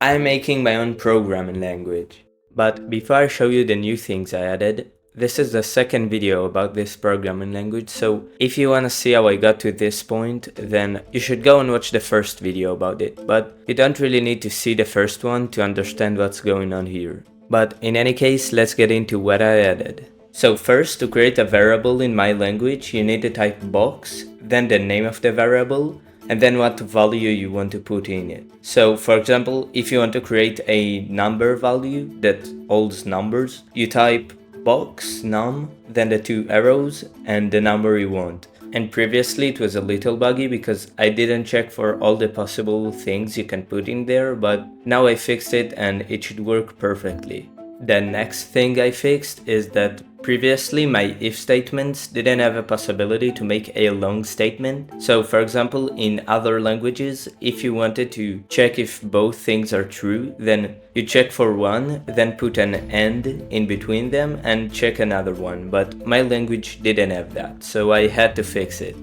I'm making my own programming language. But before I show you the new things I added, this is the second video about this programming language, so if you wanna see how I got to this point, then you should go and watch the first video about it, but you don't really need to see the first one to understand what's going on here. But in any case, let's get into what I added. So first, to create a variable in my language, you need to type box, then the name of the variable, and then what value you want to put in it. So for example, if you want to create a number value that holds numbers, you type box num, then the two arrows and the number you want. And previously it was a little buggy because I didn't check for all the possible things you can put in there, but now I fixed it and it should work perfectly. The next thing I fixed is that previously my if statements didn't have a possibility to make a long statement. So for example, in other languages, if you wanted to check if both things are true, then you check for one, then put an and in between them and check another one. But my language didn't have that, so I had to fix it.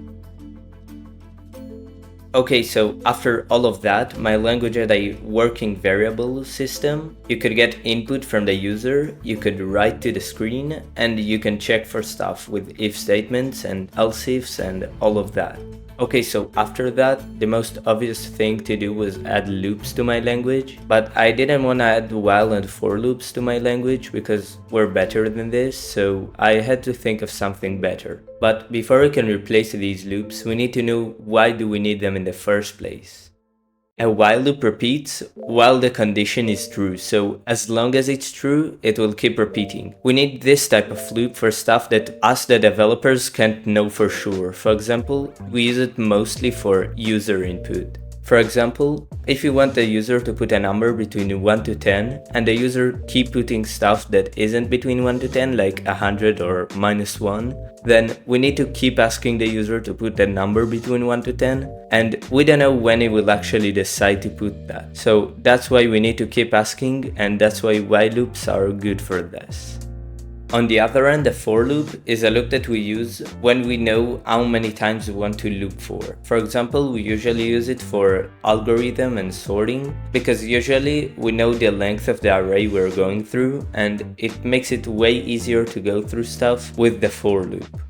Okay, so after all of that, my language had a working variable system. You could get input from the user, you could write to the screen, and you can check for stuff with if statements and else ifs and all of that. Okay, so after that, the most obvious thing to do was add loops to my language, but I didn't want to add while and for loops to my language because we're better than this, so I had to think of something better. But before we can replace these loops, we need to know why do we need them in the first place. A while loop repeats while the condition is true, so as long as it's true, it will keep repeating. We need this type of loop for stuff that us the developers can't know for sure. For example, we use it mostly for user input. For example, if you want the user to put a number between 1 to 10 and the user keep putting stuff that isn't between 1 to 10 like 100 or -1, then we need to keep asking the user to put a number between 1 to 10 and we don't know when he will actually decide to put that. So that's why we need to keep asking, and that's why while loops are good for this. On the other end, the for loop is a loop that we use when we know how many times we want to loop for. For example, we usually use it for algorithm and sorting because usually we know the length of the array we're going through and it makes it way easier to go through stuff with the for loop.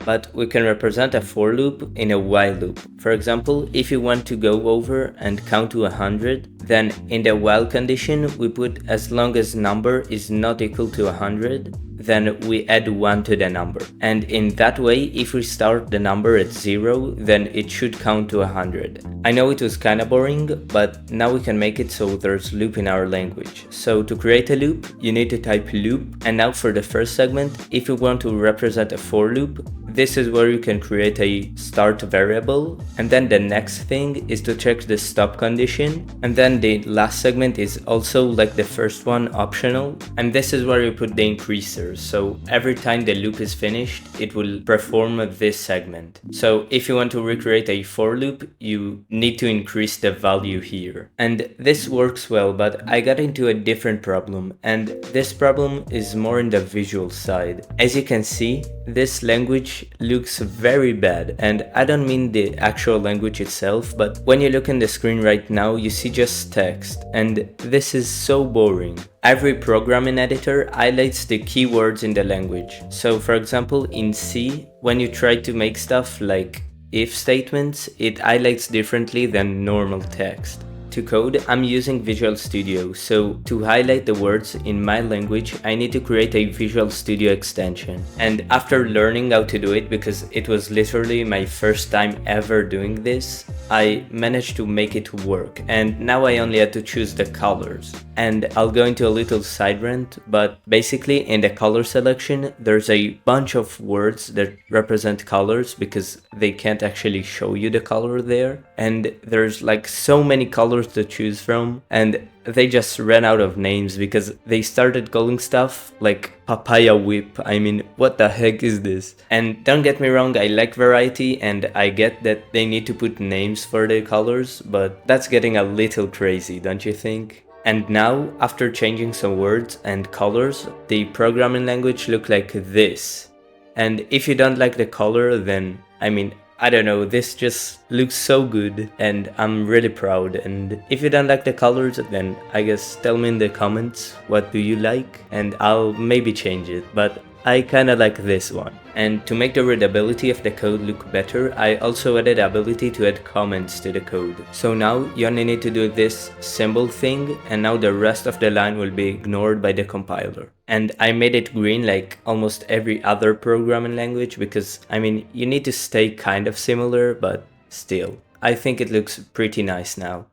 But we can represent a for loop in a while loop. For example, if you want to go over and count to 100, then in the while condition we put as long as number is not equal to 100, then we add 1 to the number. And in that way, if we start the number at 0, then it should count to 100. I know it was kinda boring, but now we can make it so there's loop in our language. So to create a loop, you need to type loop, and now for the first segment, if you want to represent a for loop, this is where you can create a start variable, and then the next thing is to check the stop condition, and then the last segment is also like the first one optional, and this is where you put the increaser, so every time the loop is finished, it will perform this segment. So if you want to recreate a for loop, you need to increase the value here. And this works well, but I got into a different problem, and this problem is more in the visual side. As you can see, this language looks very bad, and I don't mean the actual language itself, but when you look in the screen right now, you see just text, and this is so boring. Every programming editor highlights the keywords in the language. So for example, in C, when you try to make stuff like if statements, it highlights differently than normal text. To code, I'm using Visual Studio, so to highlight the words in my language, I need to create a Visual Studio extension. And after learning how to do it, because it was literally my first time ever doing this, I managed to make it work, and now I only had to choose the colors. And I'll go into a little side rant, but basically in the color selection, there's a bunch of words that represent colors because they can't actually show you the color there. And there's like so many colors to choose from, and they just ran out of names because they started calling stuff like papaya whip. I mean, what the heck is this? And don't get me wrong, I like variety and I get that they need to put names for the colors, but that's getting a little crazy, don't you think? And now, after changing some words and colors, the programming language looks like this. And if you don't like the color, then, I mean, I don't know, this just looks so good and I'm really proud. And if you don't like the colors, then I guess tell me in the comments what do you like and I'll maybe change it, but I kinda like this one. And to make the readability of the code look better, I also added the ability to add comments to the code. So now you only need to do this symbol thing, and now the rest of the line will be ignored by the compiler. And I made it green like almost every other programming language because, I mean, you need to stay kind of similar, but still. I think it looks pretty nice now.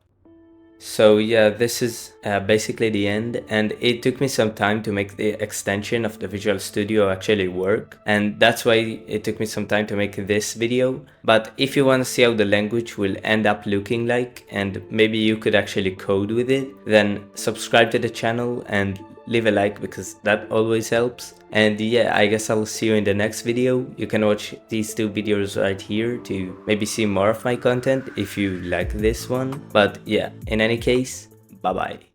So yeah, this is basically the end, and it took me some time to make the extension of the Visual Studio actually work, and that's why it took me some time to make this video. But if you want to see how the language will end up looking like, and maybe you could actually code with it, then subscribe to the channel and leave a like because that always helps. And yeah, I guess I'll see you in the next video. You can watch these two videos right here to maybe see more of my content if you like this one. But yeah, in any case, bye bye.